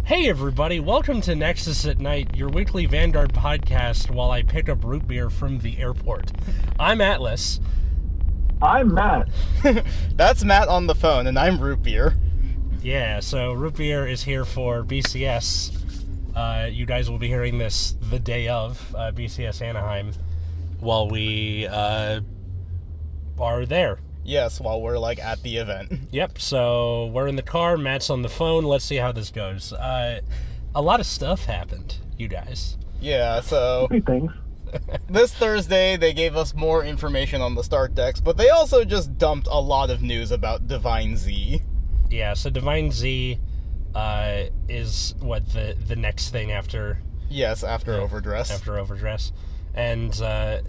Hey everybody, welcome to Nexus at Night, your weekly Vanguard podcast while I pick up root beer from the airport. I'm Atlas. I'm Matt. That's Matt on the phone, and I'm Root Beer. Yeah, so Root Beer is here for BCS. You guys will be hearing this the day of BCS Anaheim while we are there. Yes, while we're, at the event. Yep, so we're in the car, Matt's on the phone, let's see how this goes. A lot of stuff happened, you guys. Yeah, so Thanks. this Thursday they gave us more information on the start decks, but they also just dumped a lot of news about Divine Z. Yeah, so Divine Z is the next thing after... Yes, after Overdress. After Overdress. And a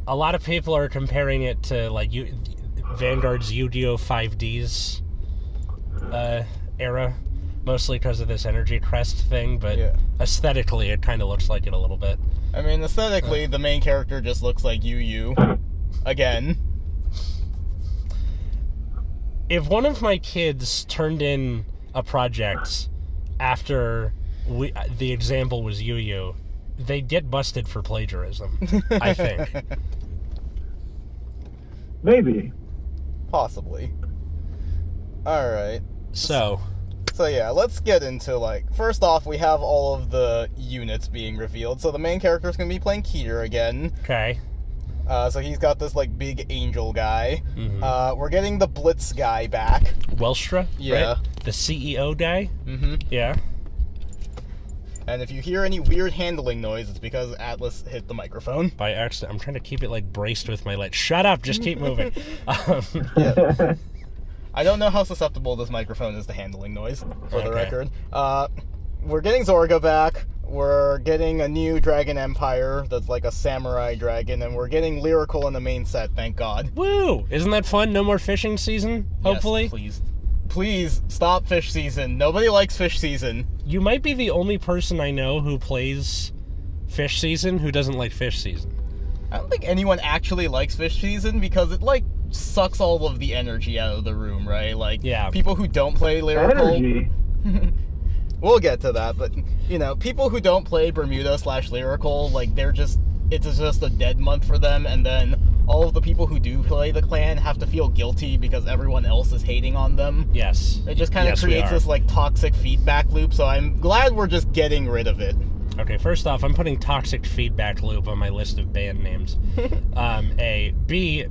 lot of people are comparing it to, Vanguard's Yu-Gi-Oh! 5D's era, mostly because of this energy crest thing, but aesthetically it kind of looks like it a little bit. I mean, aesthetically, the main character just looks like Yu again. If one of my kids turned in a project after the example was Yu, they'd get busted for plagiarism, I think. Maybe. Possibly. Alright. So yeah, let's get into, first off, we have all of the units being revealed. So the main character is going to be playing Keter again. Okay. So he's got this, big angel guy. Mm-hmm. We're getting the Blitz guy back. Welstra? Yeah. Right? The CEO guy? Mm-hmm. Yeah. And if you hear any weird handling noise, it's because Atlas hit the microphone. By accident. I'm trying to keep it, braced with my leg. Shut up! Just keep moving. Yeah. I don't know how susceptible this microphone is to handling noise, for the record. We're getting Zorga back. We're getting a new Dragon Empire that's like a samurai dragon, and we're getting Lyrical in the main set, thank God. Woo! Isn't that fun? No more fishing season, hopefully? Yes, please. Please, stop fish season. Nobody likes fish season. You might be the only person I know who plays fish season who doesn't like fish season. I don't think anyone actually likes fish season because it, sucks all of the energy out of the room, right? Yeah. People who don't play Lyrical... Energy. We'll get to that, but, people who don't play Bermuda/Lyrical, it's just a dead month for them, and then all of the people who do play the clan have to feel guilty because everyone else is hating on them. Yes. It just kind of creates this, toxic feedback loop, so I'm glad we're just getting rid of it. Okay, first off, I'm putting toxic feedback loop on my list of band names. A. B,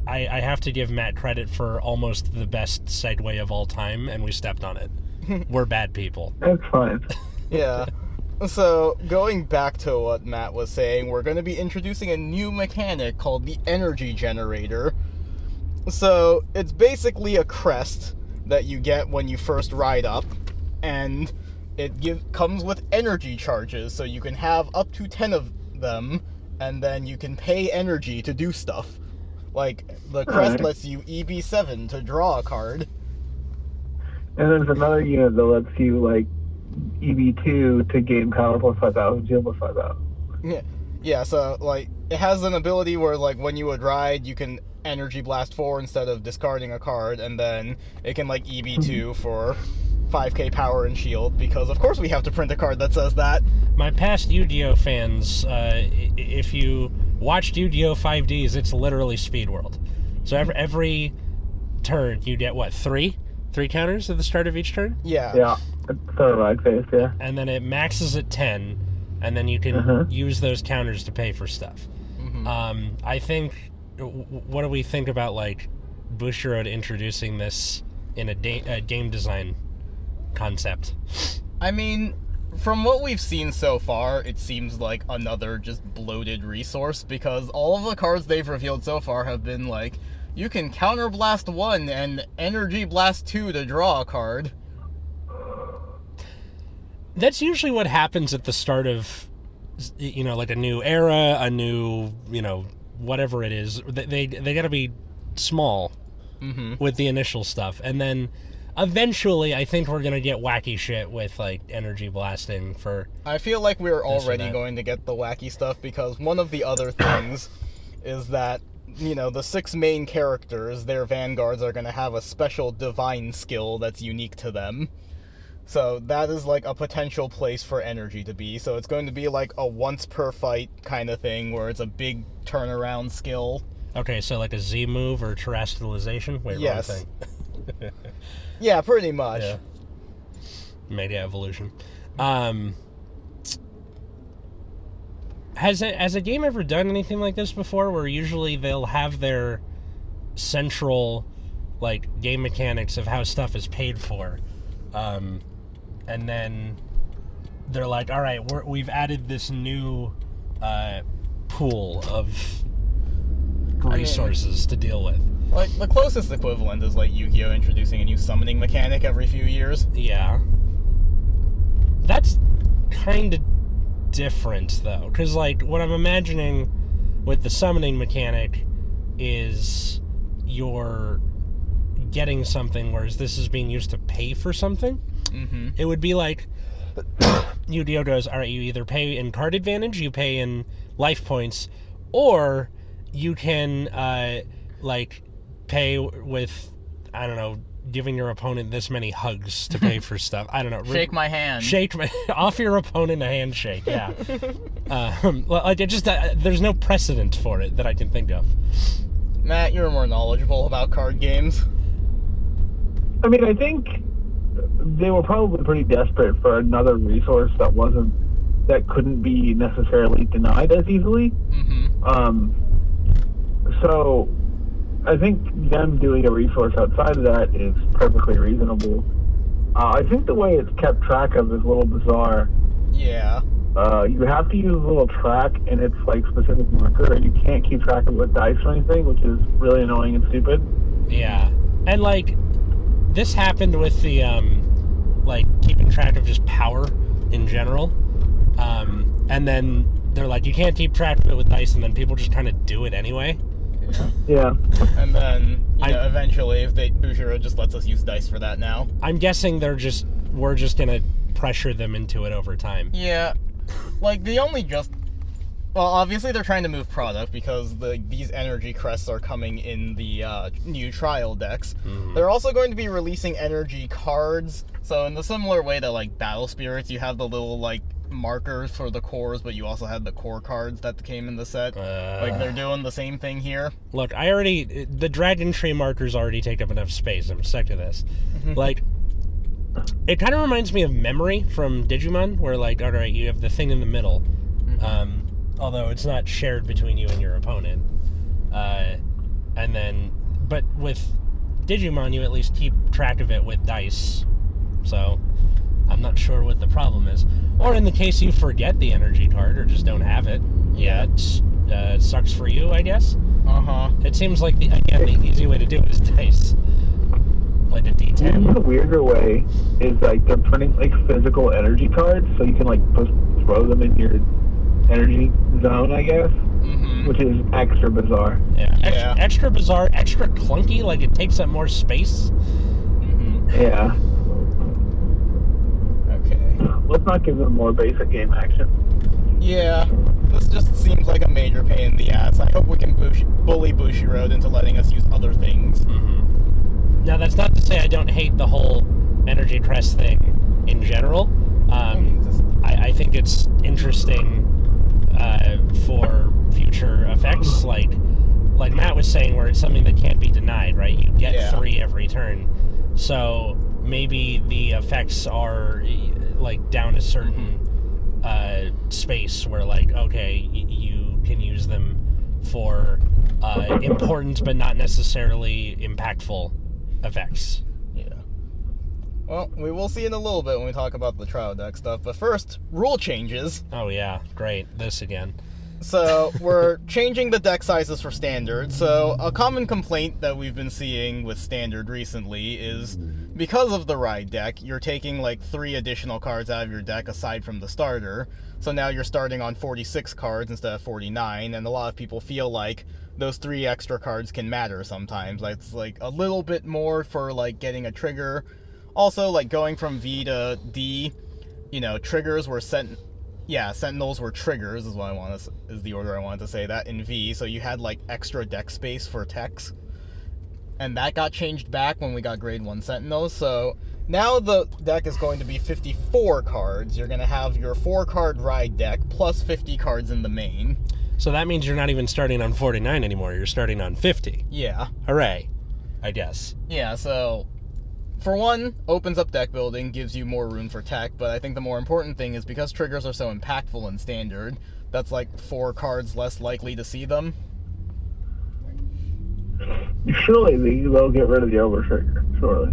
I have to give Matt credit for almost the best segue of all time, and we stepped on it. We're bad people. That's fine. Yeah. So, going back to what Matt was saying, we're going to be introducing a new mechanic called the Energy Generator. So, it's basically a crest that you get when you first ride up, and it comes with energy charges, so you can have up to 10 of them, and then you can pay energy to do stuff. The crest lets you EB7 to draw a card. And there's another unit that lets you, EV2 to gain power plus 5,000, heal plus 5,000. Yeah, so, it has an ability where, when you would ride, you can Energy Blast 4 instead of discarding a card, and then it can, EV2 for 5k power and shield, because of course we have to print a card that says that. My past Yu-Gi-Oh! Fans, if you watched Yu-Gi-Oh! 5Ds, it's literally Speed World. So every turn you get, three? 3 counters at the start of each turn? Yeah. Yeah. Third ride phase, yeah. And then it maxes at 10, and then you can use those counters to pay for stuff. Mm-hmm. I think, what do we think about, Bushiroad introducing this in a game design concept? I mean, from what we've seen so far, it seems like another just bloated resource, because all of the cards they've revealed so far have been you can Counter Blast 1 and Energy Blast 2 to draw a card. That's usually what happens at the start of, a new era, a new, whatever it is. They gotta be small with the initial stuff. And then eventually I think we're gonna get wacky shit with, energy blasting for... I feel like we're already going to get the wacky stuff, because one of the other things is that the 6 main characters, their vanguards, are going to have a special divine skill that's unique to them. So that is like a potential place for energy to be. So it's going to be like a once per fight kind of thing where it's a big turnaround skill. Okay, so like a Z move or terrestrialization? Wait, Yes. wrong thing. Yeah, pretty much. Yeah. Mega evolution. Has a game ever done anything like this before, where usually they'll have their central, like, game mechanics of how stuff is paid for, and then they're like, all right, we've added this new pool of resources to deal with. Like, the closest equivalent is like Yu-Gi-Oh! Introducing a new summoning mechanic every few years. Yeah. That's kind of different, though, because, like, what I'm imagining with the summoning mechanic is you're getting something, whereas this is being used to pay for something. Mm-hmm. It would be like Yu-Gi-Oh! Goes, all right, you either pay in card advantage, you pay in life points, or you can, like, pay with, I don't know, giving your opponent this many hugs to pay for stuff. I don't know. Shake my hand. Offer your opponent a handshake, yeah. Like, it just, there's no precedent for it that I can think of. Matt, you're more knowledgeable about card games. I mean, I think they were probably pretty desperate for another resource that couldn't be necessarily denied as easily. Mm-hmm. So I think them doing a resource outside of that is perfectly reasonable. I think the way it's kept track of is a little bizarre. Yeah. You have to use a little track, and it's like specific marker, and you can't keep track of it with dice or anything, which is really annoying and stupid. Yeah. And, like, this happened with the, like, keeping track of just power in general. And then they're like, you can't keep track of it with dice, and then people just kind of do it anyway. Yeah. And then, eventually, if Bushiro just lets us use dice for that now. I'm guessing we're just gonna pressure them into it over time. Yeah. Like, well, obviously they're trying to move product because these energy crests are coming in the new trial decks. Mm-hmm. They're also going to be releasing energy cards. So in the similar way that, like, Battle Spirits, you have the little, like, markers for the cores, but you also had the core cards that came in the set. Like, they're doing the same thing here. Look, the Dragon Tree markers already take up enough space. I'm sick of this. Like, it kind of reminds me of Memory from Digimon, where, like, all right, you have the thing in the middle, although it's not shared between you and your opponent. And then, but with Digimon, you at least keep track of it with dice. So, I'm not sure what the problem is. Or in the case you forget the energy card or just don't have it, it sucks for you, I guess. It seems like, the easy way to do it is dice. Like a D10. The weirder way is, like, they're printing, like, physical energy cards, so you can, like, just throw them in your energy zone, I guess. Which is extra bizarre. Yeah. Extra bizarre, extra clunky, like it takes up more space. Yeah. Okay. Let's not give them more basic game action. Yeah. This just seems like a major pain in the ass. I hope we can bully Bushiroad into letting us use other things. Now, that's not to say I don't hate the whole energy crest thing in general. I think it's interesting for future effects, like Matt was saying, where it's something that can't be denied, right? You get 3 every turn. So maybe the effects are, like, down a certain space where, like, okay, you can use them for important but not necessarily impactful effects. Yeah. Well, we will see in a little bit when we talk about the trial deck stuff, but first, rule changes. Oh yeah, great. This again. So, we're changing the deck sizes for Standard. So, a common complaint that we've been seeing with Standard recently is, because of the Ride deck, you're taking, like, 3 additional cards out of your deck aside from the starter. So now you're starting on 46 cards instead of 49, and a lot of people feel like those 3 extra cards can matter sometimes. Like, it's, like, a little bit more for, like, getting a trigger. Also, like, going from V to D, triggers were Sentinels were triggers is the order I wanted to say that in V. So you had, like, extra deck space for techs, and that got changed back when we got grade 1 Sentinels. So Now the deck is going to be 54 cards. You're going to have your 4-card ride deck plus 50 cards in the main. So that means you're not even starting on 49 anymore. You're starting on 50. Yeah. Hooray, I guess. Yeah, so for one, opens up deck building, gives you more room for tech, but I think the more important thing is because triggers are so impactful in Standard, that's like 4 cards less likely to see them. Surely they'll get rid of the overtrigger. Surely.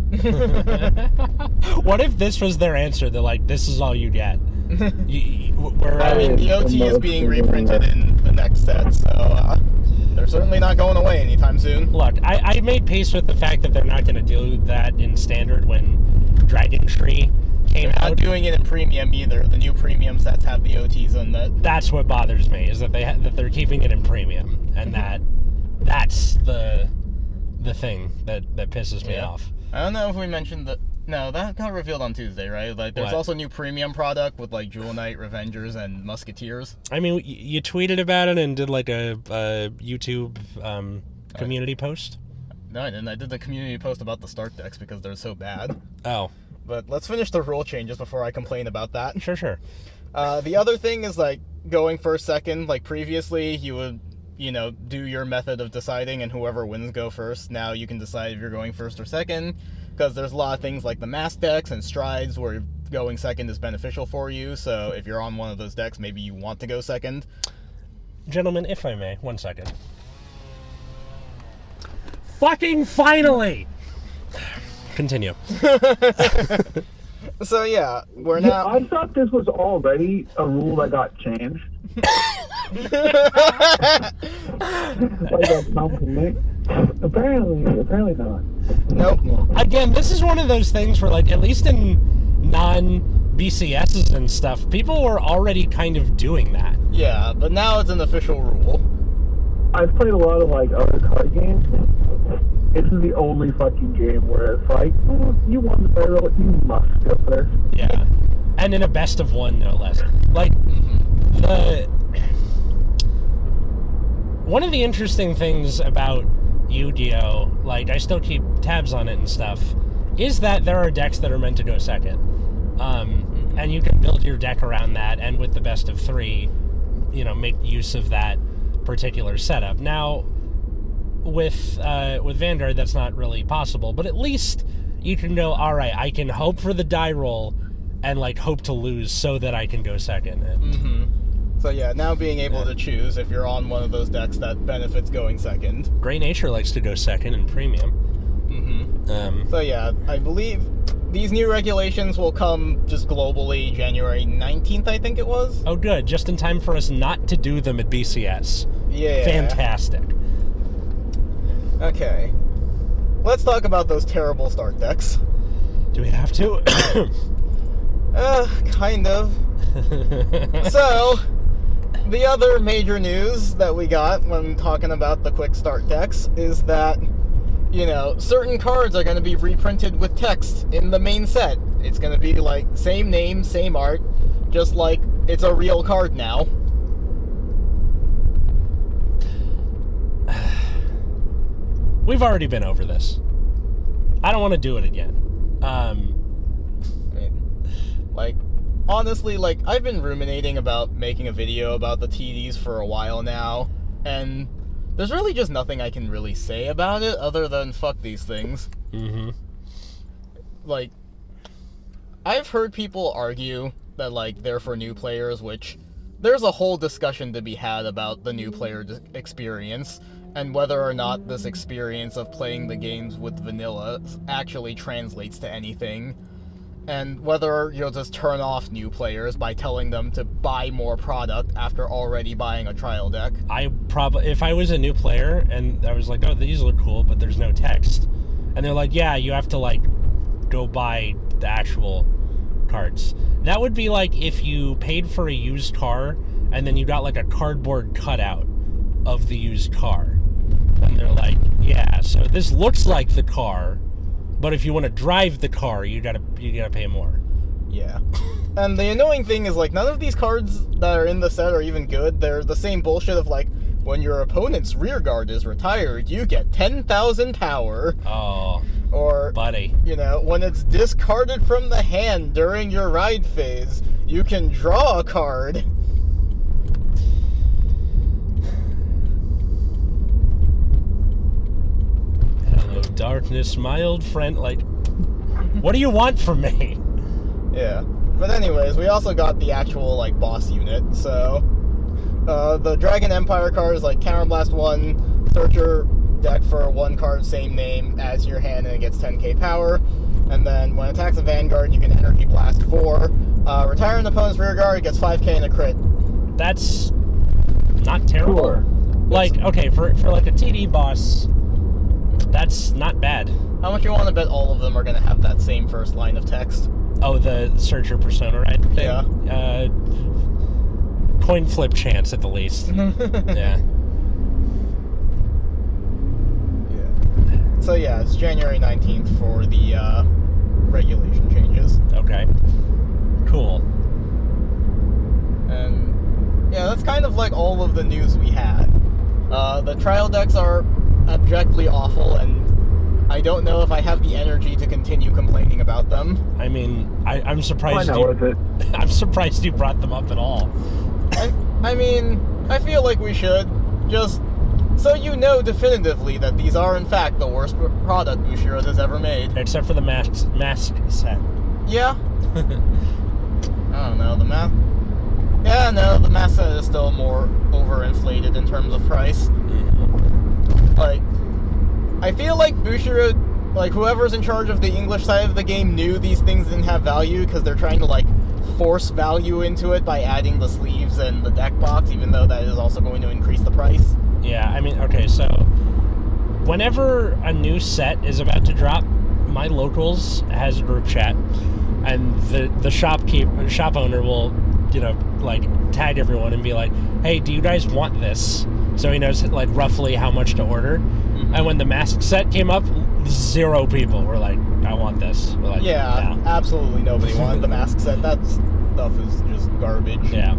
What if this was their answer? They're like, this is all you get. I mean, the OT is being reprinted in the next set, so they're certainly not going away anytime soon. Look, I made peace with the fact that they're not going to do that in Standard when Dragon Tree came out. Not doing it in Premium either. The new Premium sets have the OTs in that. That's what bothers me, is that that they're keeping it in Premium, and that's the thing that pisses me off. I don't know if we mentioned that. No, that got revealed on Tuesday, right? Like, there's also a new Premium product with, like, Jewel Knight, Revengers, and Musketeers. I mean, you tweeted about it and did, like, a YouTube community post? No, I didn't. I did the community post about the start decks because they're so bad. Oh. But let's finish the rule changes before I complain about that. Sure. The other thing is, like, going first, second. Like, previously, you would, do your method of deciding, and whoever wins go first. Now you can decide if you're going first or second, because there's a lot of things like the mass decks and strides where going second is beneficial for you. So if you're on one of those decks, maybe you want to go second. Gentlemen, if I may, 1 second. Fucking finally! Continue. So yeah, we're now... I thought this was already a rule that got changed. Apparently not. Nope. Again, this is one of those things where, like, at least in non-BCSs and stuff, people were already kind of doing that. Yeah, but now it's an official rule. I've played a lot of, like, other card games. This is the only fucking game where it's like, you won the battle, you must go first. Yeah. And in a best of one, no less. Like, one of the interesting things about Yu-Gi-Oh!, like, I still keep tabs on it and stuff, is that there are decks that are meant to go second. And you can build your deck around that, and with the best of 3, make use of that particular setup. Now, with Vanguard, that's not really possible, but at least you can go, all right, I can hope for the die roll and, like, hope to lose so that I can go second. So yeah, now being able to choose if you're on one of those decks that benefits going second. Grey Nature likes to go second in Premium. So yeah, I believe these new regulations will come just globally January 19th, I think it was. Oh good, just in time for us not to do them at BCS. Yeah. Fantastic. Okay. Let's talk about those terrible start decks. Do we have to? Kind of. So, the other major news that we got when talking about the quick start decks is that, certain cards are going to be reprinted with text in the main set. It's going to be like same name, same art, just like it's a real card now. We've already been over this. I don't want to do it again. Honestly, I've been ruminating about making a video about the TDs for a while now, and there's really just nothing I can really say about it other than fuck these things. I've heard people argue that, they're for new players, which there's a whole discussion to be had about the new player experience, and whether or not this experience of playing the games with vanilla actually translates to anything. And whether you'll just turn off new players by telling them to buy more product after already buying a trial deck. If I was a new player and I was like, oh, these look cool, but there's no text, and they're like, yeah, you have to go buy the actual cards. That would be like if you paid for a used car and then you got a cardboard cutout of the used car, and they're like, yeah, so this looks like the car, but if you want to drive the car, you gotta pay more. Yeah. And the annoying thing is, none of these cards that are in the set are even good. They're the same bullshit of, when your opponent's rear guard is retired, you get 10,000 power. Oh. Or, buddy, when it's discarded from the hand during your ride phase, you can draw a card. Hello, darkness, my old friend. Like, what do you want from me? Yeah. But anyways, we also got the actual, boss unit. So, the Dragon Empire card is, Counterblast 1, Searcher deck for 1 card, same name, adds to your hand, and it gets 10k power. And then, when it attacks a Vanguard, you can Energy Blast 4. Retire an opponent's rear guard, it gets 5k and a crit. That's not terrible. Sure. Okay, for a TD boss, that's not bad. How much you want to bet all of them are going to have that same first line of text? Oh, the Searcher Persona Ride thing? Yeah. Coin flip chance at the least. Yeah. So yeah, it's January 19th for the regulation changes. Okay. Cool. And yeah, that's kind of all of the news we had. The trial decks are abjectly awful, and I don't know if I have the energy to continue complaining about them. I mean, I'm surprised I'm surprised you brought them up at all. I mean, I feel like we should, just so you know definitively that these are in fact the worst product Bushiroad has ever made. Except for the mask set. Yeah. I don't know, the mask... Yeah, no, the mask set is still more overinflated in terms of price. I feel like Bushiroad, whoever's in charge of the English side of the game knew these things didn't have value because they're trying to, force value into it by adding the sleeves and the deck box, even though that is also going to increase the price. Yeah, I mean, okay, so whenever a new set is about to drop, my locals has a group chat, and the shop owner will, tag everyone and be like, hey, do you guys want this? So he knows, roughly how much to order. Mm-hmm. And when the mask set came up, 0 people were like, I want this. We're like, yeah, no. Absolutely nobody wanted the mask set. That stuff is just garbage. Yeah.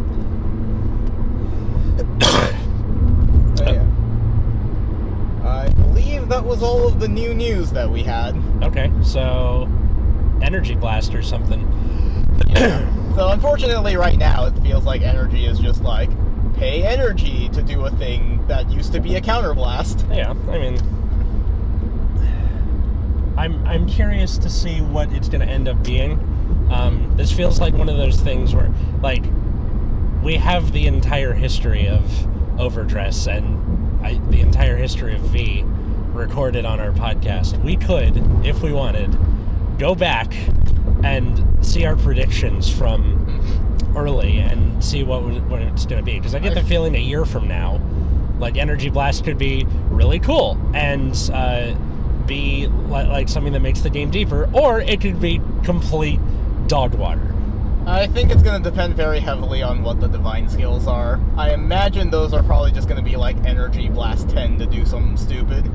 Yeah. I believe that was all of the new news that we had. Okay, so Energy Blast or something. Yeah. So unfortunately right now it feels like energy is just pay energy to do a thing that used to be a counterblast. Yeah, I mean, I'm curious to see what it's going to end up being. This feels like one of those things where, we have the entire history of Overdress and the entire history of V recorded on our podcast. We could, if we wanted, go back and see our predictions from early and see what it's going to be. Because I get the feeling a year from now, Energy Blast could be really cool and be something that makes the game deeper, or it could be complete dog water. I think it's going to depend very heavily on what the divine skills are. I imagine those are probably just going to be Energy Blast 10 to do something stupid.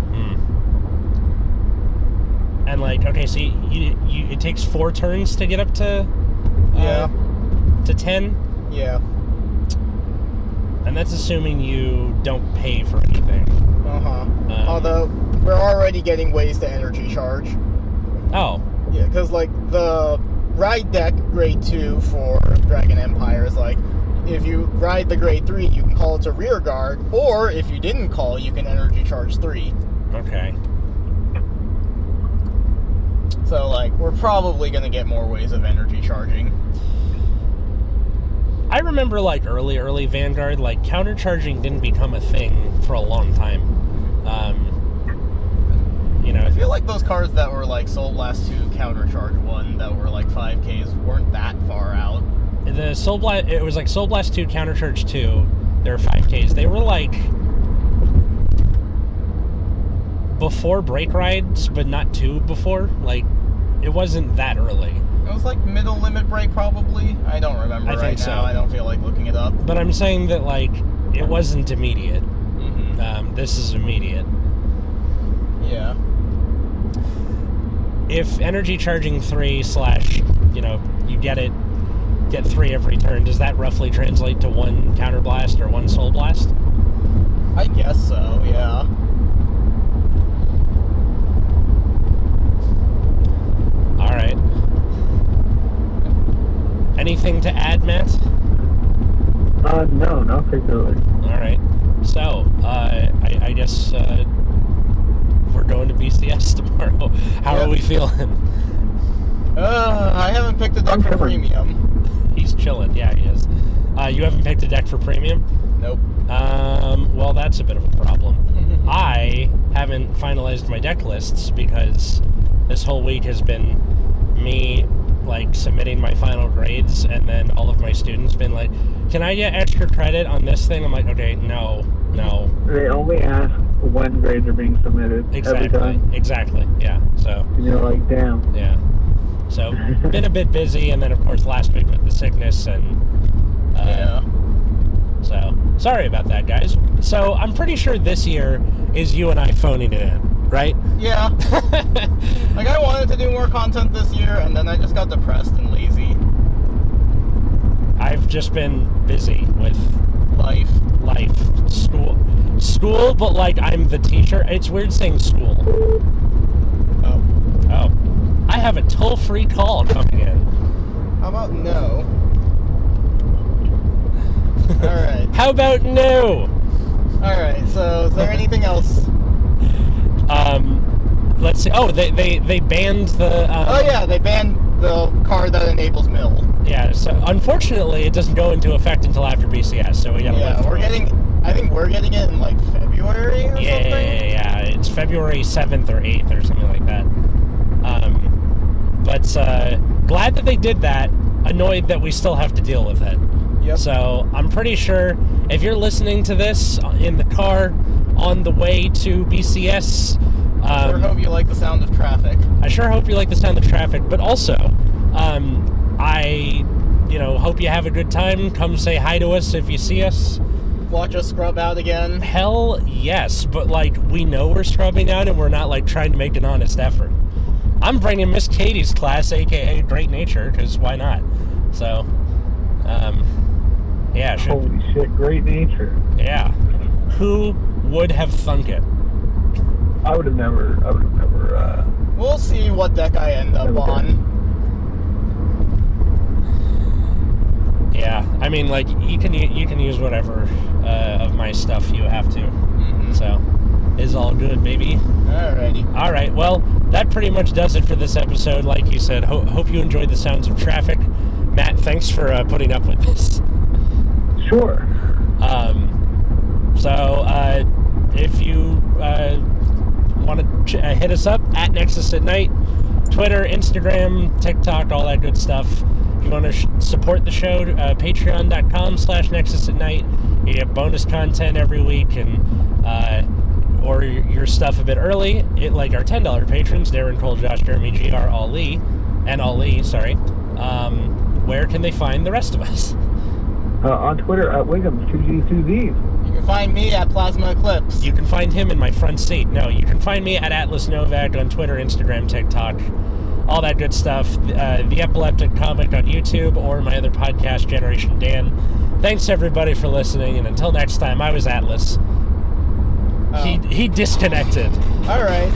And okay, so you it takes 4 turns to get up to to 10. Yeah. And that's assuming you don't pay for anything. Although we're already getting ways to energy charge. Oh. Yeah, because the ride deck grade 2 for Dragon Empire is if you ride the grade 3, you can call it to rear guard, or if you didn't call, you can energy charge 3. Okay. So, we're probably going to get more ways of energy charging. I remember, early Vanguard, countercharging didn't become a thing for a long time. I feel like those cards that were, Soul Blast 2 countercharge 1 that were, 5Ks weren't that far out. The Soul Blast, it was, Soul Blast 2 countercharge 2, they were 5Ks. They were, before break rides, but not too before. It wasn't that early. It was middle limit break, probably. I don't remember I right think so. now. I don't feel like looking it up. But I'm saying that it wasn't immediate. Mm-hmm. This is immediate. Yeah. If energy charging 3 / you get 3 every turn, does that roughly translate to 1 counterblast or 1 soul blast? I guess so. Yeah. All right. Anything to add, Matt? No, not particularly. All right. So, I guess we're going to BCS tomorrow. How are we feeling? I haven't picked a deck for premium. He's chilling. Yeah, he is. You haven't picked a deck for premium? Nope. Well, that's a bit of a problem. I haven't finalized my deck lists because this whole week has been me like submitting my final grades, and then all of my students been like, can I get extra credit on this thing? I'm like, okay, no. They only ask when grades are being submitted. Exactly. Every time. Exactly. Yeah. So. And you're like, damn. Yeah. So been a bit busy, and then of course last week with the sickness and. So sorry about that, guys. So I'm pretty sure this year is you and I phoning it in, right? Yeah. Like, I wanted to do more content this year, and then I just got depressed and lazy. I've just been busy with Life, school, but like I'm the teacher. It's weird saying school. Oh. I have a toll-free call coming in. How about no? Alright. How about no? Alright, so is there anything else? Let's see. Oh, they banned the... they banned the card that enables mill. Yeah, so unfortunately it doesn't go into effect until after BCS, so we gotta I think we're getting it in like February or something? Yeah, it's February 7th or 8th or something like that. But glad that they did that, annoyed that we still have to deal with it. Yep. So I'm pretty sure if you're listening to this in the car on the way to BCS... I sure hope you like the sound of traffic. I sure hope you like the sound of traffic, but also, I hope you have a good time. Come say hi to us if you see us. Watch us scrub out again. Hell yes, but like we know we're scrubbing out and we're not like trying to make an honest effort. I'm bringing Miss Katie's class, aka Great Nature, because why not? So, yeah. Holy shit, Great Nature. Yeah. Who would have thunk it? I would have never. We'll see what deck I end up on. Yeah, I mean, like you can use whatever of my stuff you have to. Mm-hmm. So, it's all good, baby. Alrighty. All right. Well, that pretty much does it for this episode. Like you said, hope you enjoyed the sounds of traffic. Matt, thanks for putting up with this. Sure. So, if you want to hit us up at Nexus at Night, Twitter, Instagram, TikTok, all that good stuff. If you want to support the show, patreon.com/Nexus at Night. You get bonus content every week and or your stuff a bit early. Like our $10 patrons, Darren, Cole, Josh, Jeremy, GR, Ali, sorry. Where can they find the rest of us? On Twitter at Wiggums, 2Gs2Zs. You can find me at Plasma Eclipse. You can find him in my front seat. No, you can find me at Atlas Novak on Twitter, Instagram, TikTok, all that good stuff. The Epileptic Comic on YouTube, or my other podcast, Generation Dan. Thanks everybody for listening, and until next time, I was Atlas. He disconnected. All right.